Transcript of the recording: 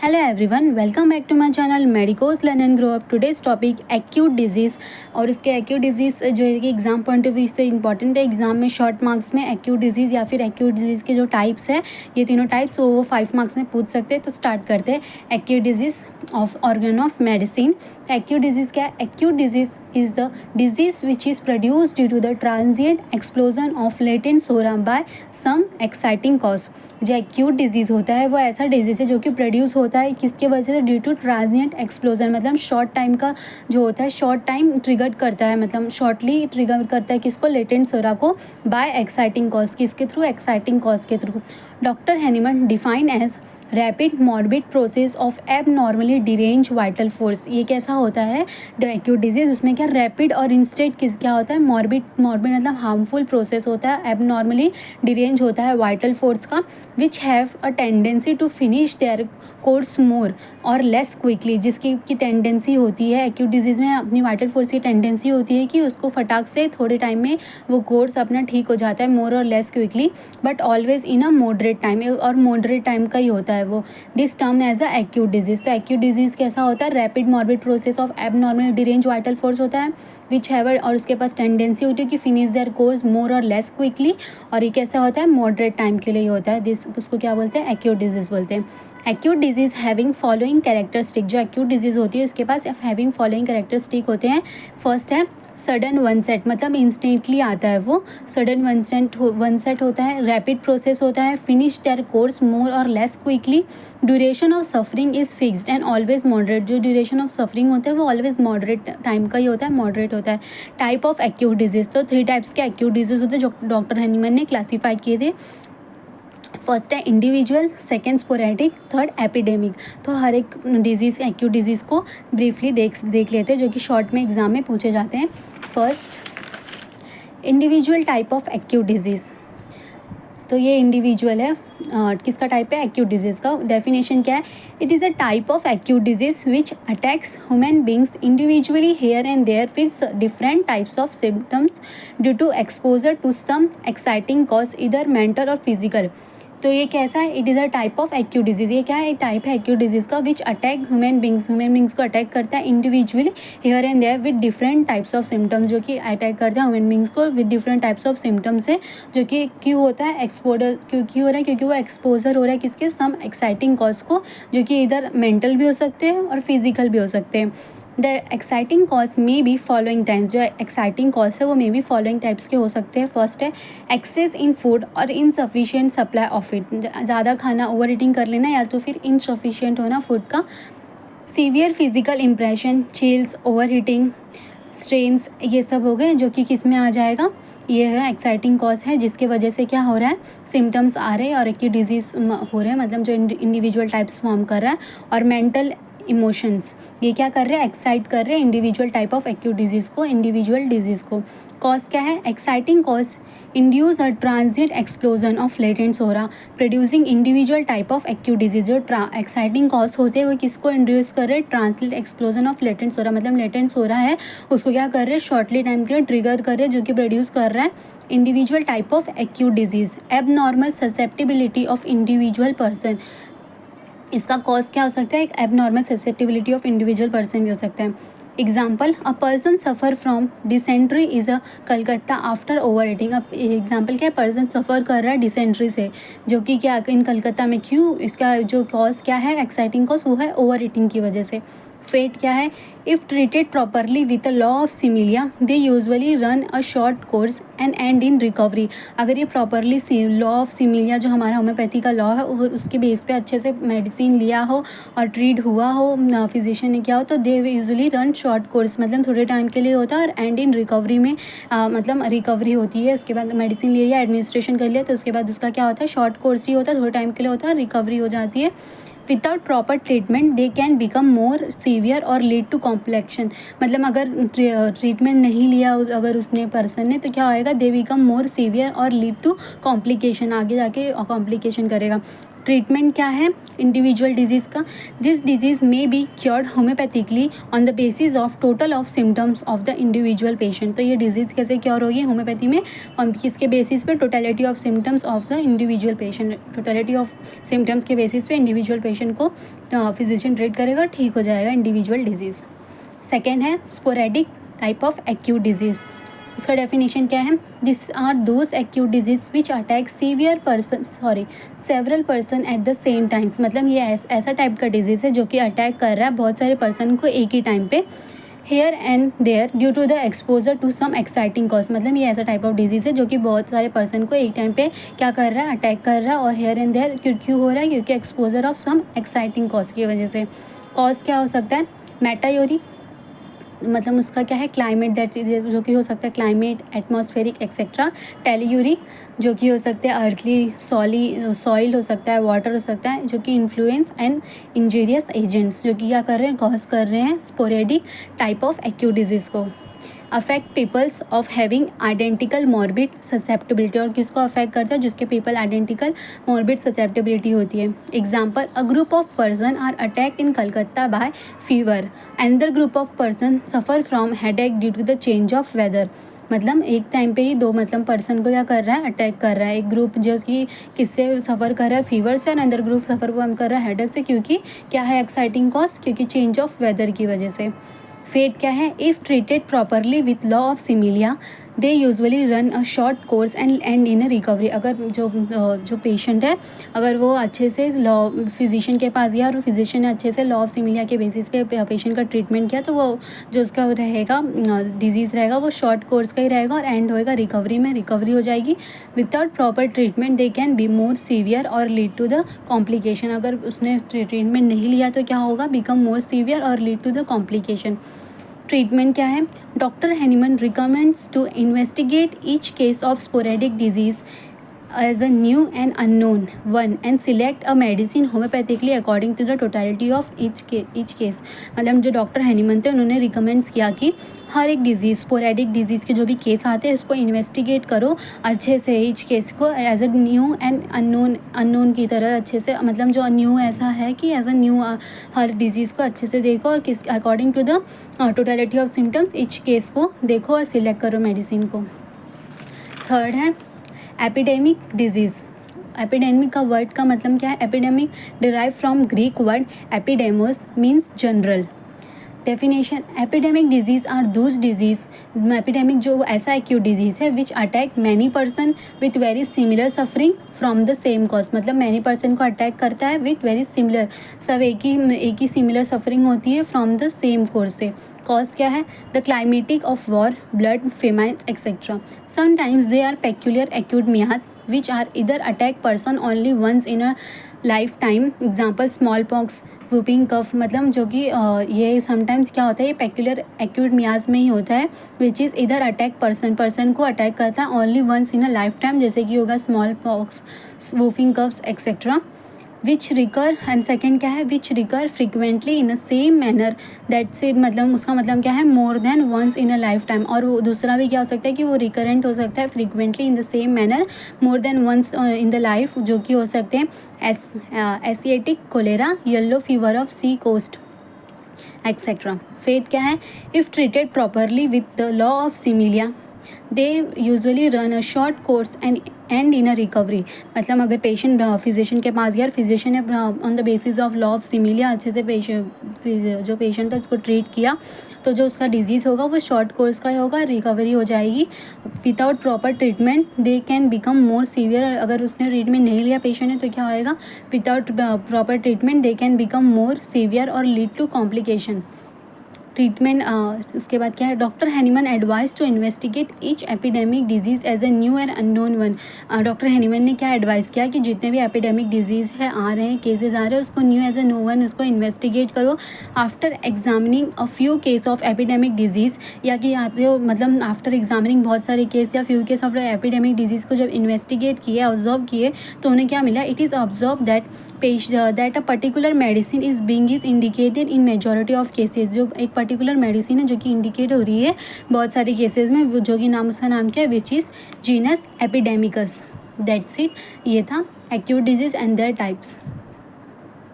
Hello everyone, welcome back to my channel medicos learn and grow up. Today's topic acute disease. और इसके acute disease जो है कि exam point of view से important है। Exam में शॉर्ट मार्क्स में एक्यूट डिजीज़ या फिर एक्यूट डिजीज़ के जो टाइप्स है, ये तीनों टाइप्स वो 5 मार्क्स में पूछ सकते हैं। तो स्टार्ट करते हैं। Acute disease of organon of medicine. Acute disease क्या है? Acute disease is the disease which is produced due to the transient explosion of latent psora by some exciting cause. जो एक्यूट डिजीज़ होता है वो ऐसा disease है जो कि प्रोड्यूस होता है किसके वजह से? ड्यू टू ट्रांजिएंट एक्सप्लोजन, मतलब शॉर्ट टाइम का जो होता है, शॉर्ट टाइम ट्रिगर करता है, मतलब शॉर्टली ट्रिगर करता है किसको? लेटेंट सोरा को, बाय एक्साइटिंग कॉज। किसके थ्रू? एक्साइटिंग कॉज के through. Doctor Hahnemann define as rapid morbid process of abnormally derange vital force. ये कैसा होता है एक्यूट डिजीज़? उसमें क्या रैपिड और इंस्टेंट क्या होता है? मॉर्बिड मतलब हार्मफुल प्रोसेस होता है, एबनॉर्मली डिरेंज होता है वाइटल फोर्स का, which have a tendency to finish their course more और लेस क्विकली। जिसकी की टेंडेंसी होती है एक्यूट डिजीज़ में, अपनी वाइटल फोर्स की टेंडेंसी होती है कि उसको फटाक से थोड़े टाइम में वो कोर्स अपना ठीक हो जाता है, मोर और less quickly, but always in a moderate time. और मॉडरेट टाइम का ही होता है वो। This term as a acute disease. तो एक्यूट डिजीज़ कैसा होता है? Rapid morbid process of abnormal derange vital force होता है, विच हैव, और उसके पास टेंडेंसी होती है कि फिनिश देयर कोर्स मोर और लेस क्विकली। और ये कैसा होता है? मॉडरेट टाइम के लिए होता है। दिस उसको क्या बोलते हैं? एक्यूट डिजीज़ बोलते हैं। Acute disease having following characteristic. जो एक्यूट डिजीज़ होती है उसके पास हैविंग फॉलोइंग कैरेक्टरिस्टिक होते हैं। फर्स्ट है सडन वनसेट, मतलब इंस्टेंटली आता है वो। सडन वनसेट होता है, रैपिड प्रोसेस होता है, फिनिश देयर कोर्स मोर और less quickly. Duration of suffering is fixed and always moderate. जो ड्यूरेशन ऑफ सफरिंग होता है वो ऑलवेज मॉडरेट टाइम का ही होता है, मॉडरेट होता है। Type of acute disease. तो 3 टाइप्स के एक्यूट डिजीज़ होते हैं जो डॉक्टर हैनीमन ने क्लासीफाई किए थे। फर्स्ट है individual, second sporadic, third epidemic. तो हर एक डिजीज़, एक्यूट डिजीज़ को ब्रीफली देख लेते हैं जो कि शॉर्ट में एग्जाम में पूछे जाते हैं। First individual type of acute disease. तो ये इंडिविजुअल है, किसका टाइप है? एक्यूट डिजीज़ का। डेफिनेशन क्या है? It is a type of acute disease which attacks human beings individually here and there with different types of symptoms due to exposure to some exciting cause, either mental और physical. तो ये कैसा है? It is a type of acute disease. ये क्या है? एक type है एक्यूट डिजीज़ का विच अटैक ह्यूमन बींग्स को अटैक करता है individually here and there with different types of symptoms. जो कि अटैक करता है ह्यूमन बींग्स को with different types of symptoms है। जो कि क्यों होता है? एक्सपोजर क्यों हो रहा है? क्योंकि वो एक्सपोजर हो रहा है किसके? सम एक्साइटिंग कॉज को, जो कि इधर मेंटल भी हो सकते हैं और फिजिकल भी हो सकते हैं। The exciting cause may be following types. जो एक्साइटिंग कॉज है वो मे बी फॉलोइंग टाइप्स के हो सकते हैं। फर्स्ट है एक्सेस इन फूड और इनसफिशिएंट सप्लाई ऑफ इट। ज़्यादा खाना, ओवर ईटिंग कर लेना, या तो फिर इनसफिशिएंट होना फूड का। Severe physical impression, chills, over heating, strains, ये सब हो गए जो कि किस में आ जाएगा? ये है एक्साइटिंग कॉज है, जिसके वजह से क्या हो रहा है? सिम्टम्स आ रहे हैं और एक्यूट डिजीज़ हो रहे हैं, मतलब जो इंडिविजुअल टाइप्स फॉर्म कर रहा है। और मेंटल इमोशंस, ये क्या कर रहे हैं? एक्साइट कर रहे हैं individual type of acute disease को, इंडिविजुअल डिजीज़ को। कॉज क्या है? Exciting cause induce a transient explosion of latent psora producing individual type of acute disease. जो एक्साइटिंग कॉज होते हैं वो किसको इंड्यूस कर रहे हैं? Translate explosion of latent psora, मतलब लेटेंट सोरा है उसको क्या कर रहे हैं? शॉर्टली टाइम के लिए ट्रिगर कर रहे हैं, जो कि प्रोड्यूस कर रहा है individual type of acute disease. Abnormal susceptibility of individual person. इसका कॉज क्या हो सकता है? एक abnormal susceptibility of individual person भी हो सकता है। Example, a person suffer from dysentery is a Calcutta after over eating. अब एग्जाम्पल क्या है? पर्सन सफ़र कर रहा है डिसेंट्री से, जो कि क्या इन कलकत्ता में, क्यों? इसका जो कॉज क्या है? एक्साइटिंग कॉज वो है ओवर ईटिंग की वजह से। फेट क्या है? If treated properly with a law of similia they usually run a short course and and in recovery. अगर ये प्रॉपरली लॉ ऑफ सिमिलिया जो हमारा होम्योपैथी का लॉ है और उसके बेस पे अच्छे से मेडिसिन लिया हो और ट्रीट हुआ हो, फिजिशियन ने किया हो, तो दे यूजुअली रन शॉर्ट कोर्स, मतलब थोड़े टाइम के लिए होता है। और एंड इन रिकवरी में मतलब रिकवरी होती है, उसके बाद मेडिसिन ले लिया, एडमिनिस्ट्रेशन कर लिया, तो उसके बाद उसका क्या होता है? शॉर्ट कोर्स ही होता है, थोड़े टाइम के लिए होता है, रिकवरी हो जाती है। Without proper treatment they can become more severe और लीड टू कॉम्प्लेक्शन। मतलब अगर ट्रीटमेंट नहीं लिया अगर उसने पर्सन ने, तो क्या होएगा? दे बिकम मोर सीवियर और लीड टू कॉम्प्लिकेशन, आगे जाके कॉम्प्लिकेशन करेगा। ट्रीटमेंट क्या है इंडिविजुअल डिजीज़ का? दिस डिजीज़ में be cured homoeopathically on the basis of total of symptoms of the individual patient. तो ये डिजीज़ कैसे क्योर होगी होम्योपैथी में? और किसके बेसिस पे? Totality of symptoms of the individual patient. Totality of symptoms के बेसिस पे इंडिविजुअल पेशेंट को फिजिशियन ट्रीट करेगा, ठीक हो जाएगा इंडिविजुअल डिजीज़। सेकेंड है sporadic type of acute disease. उसका डेफिनेशन क्या है? This are those acute disease which attack several person at the same times. मतलब ये ऐसा टाइप का डिजीज़ है जो कि अटैक कर रहा है बहुत सारे पर्सन को एक ही टाइम पे, here and there due to the exposure to some exciting cause. मतलब ये ऐसा टाइप ऑफ डिजीज़ है जो कि बहुत सारे पर्सन को एक टाइम पे क्या कर रहा है? अटैक कर रहा है। और हेयर एंड देयर क्यों हो रहा है? क्योंकि exposure of some exciting cause की वजह से। कॉज क्या हो सकता है? मेटायोरी, मतलब उसका क्या है? क्लाइमेट, दैट जो कि हो सकता है क्लाइमेट, एटमॉस्फेरिक एक्सेट्रा। टेल्यूरिक जो कि हो सकता है अर्थली, सॉइल हो सकता है, वाटर हो सकता है, जो कि इन्फ्लुएंस एंड इंजीरियस एजेंट्स जो कि क्या कर रहे हैं? कॉज कर रहे हैं sporadic type of acute disease को। Affect peoples of having identical morbid susceptibility. और किसको अफेक्ट करता है? जिसके पीपल आइडेंटिकल मॉर्बिड ससेप्टेबिलिटी होती है। Example, a group of person are attacked in Calcutta by fever, another group of person suffer from headache due to the change of weather. मतलब एक time पे ही दो पर्सन को क्या कर रहा है? अटैक कर रहा है। एक ग्रुप जो कि किससे सफ़र कर रहा है? फीवर से। और अनदर ग्रुप सफ़र कर रहा है हेडेक से। क्योंकि क्या है एक्साइटिंग कॉज? क्योंकि चेंज ऑफ वेदर की वजह से। फेट क्या है? If treated properly with law of similia they usually run a short course and and in a recovery. अगर जो पेशेंट है, अगर वो अच्छे से लॉ फिजिशियन के पास गया और फिजिशियन ने अच्छे से लॉ ऑफ सिमिलिया के बेसिस पे पेशेंट का ट्रीटमेंट किया, तो वो जो उसका रहेगा डिजीज़ रहेगा वो शॉर्ट कोर्स का ही रहेगा और एंड होएगा रिकवरी में। रिकवरी हो जाएगी। Without proper treatment they can be more severe और लीड टू द कॉम्प्लिकेशन। अगर उसने ट्रीटमेंट नहीं लिया तो क्या होगा? बिकम मोर सीवियर और lead to the complication. Treatment क्या है? Doctor Hahnemann recommends to investigate each case of sporadic disease as a new and unknown one and select a medicine homeopathically according to the totality of each case। मतलब जो doctor Hahnemann थे उन्होंने recommends किया कि हर एक disease, sporadic disease के जो भी केस आते हैं उसको इन्वेस्टिगेट करो अच्छे से, ईच केस को as a new and unknown की तरह अच्छे से। मतलब जो न्यू ऐसा है कि एज अ न्यू हर डिजीज़ को अच्छे से देखो और किस according to the totality of symptoms each case को देखो और सिलेक्ट करो मेडिसिन को। थर्ड है एपिडेमिक डिजीज़। एपिडेमिक का वर्ड का मतलब क्या है? Epidemic derive from Greek word epidemos means general. Definition, epidemic disease are those disease. Epidemic जो ऐसा एक्यूट डिजीज़ है which attack many person with very similar suffering from the same cause. मतलब many person को attack करता है with very similar, सब एक ही similar suffering होती है फ्रॉम द सेम कोर्स से। कॉज क्या है? The climatic of war, blood, famine etcetera. Sometimes they are peculiar acute miasm which are either attack person only once in a lifetime. Example smallpox, whooping cough. मतलब जो कि ये sometimes क्या होता है? ये पेक्यूलियर एक्यूट मियाज में ही होता है which is either attack person को अटैक करता है only once in a lifetime, जैसे कि होगा smallpox, whooping coughs etcetera. Which recur, and second क्या है? Which recur frequently in a same manner, that's it. मतलब उसका मतलब क्या है? More than once in a lifetime. और वो दूसरा भी क्या हो सकता है कि वो रिकरेंट हो सकता है frequently in the same manner more than once in the life, जो कि हो सकते हैं Asiatic cholera, yellow fever of sea coast etcetera. Fate क्या है? If treated properly with the law of similia they usually run a short course and in a recovery. मतलब अगर patient physician के पास गया और फिजिशियन ने on the basis of law of similia अच्छे से जो पेशेंट था उसको ट्रीट किया, तो जो उसका डिजीज़ होगा वो शॉर्ट कोर्स का ही होगा, रिकवरी हो जाएगी। Without proper treatment they can become more severe. अगर उसने ट्रीटमेंट नहीं लिया पेशेंट ने तो क्या होएगा? Without proper treatment they can become more severe और लीड टू कॉम्प्लिकेशन। ट्रीटमेंट उसके बाद क्या है? Doctor Hahnemann advise to investigate each epidemic disease as a new and unknown one. Doctor Hahnemann ने क्या एडवाइस किया कि जितने भी एपिडेमिक डिजीज़ है आ रहे हैं, केसेस आ रहे हैं, उसको new as a no one उसको इन्वेस्टिगेट करो after examining a few case of epidemic disease. या कि मतलब आफ्टर एग्जामिनिंग बहुत सारे केस या few case of epidemic disease को जब इन्वेस्टिगेट किए, ऑब्जर्व किए, तो उन्हें क्या मिला? It is observe that a particular medicine is being is indicated in majority of cases. जो एक पर्टिकुलर मेडिसिन है जो कि इंडिकेट हो रही है बहुत सारे केसेस में, जो कि नाम उसका नाम क्या है? Which is genus epidemicus. That's it. ये था acute disease and there types.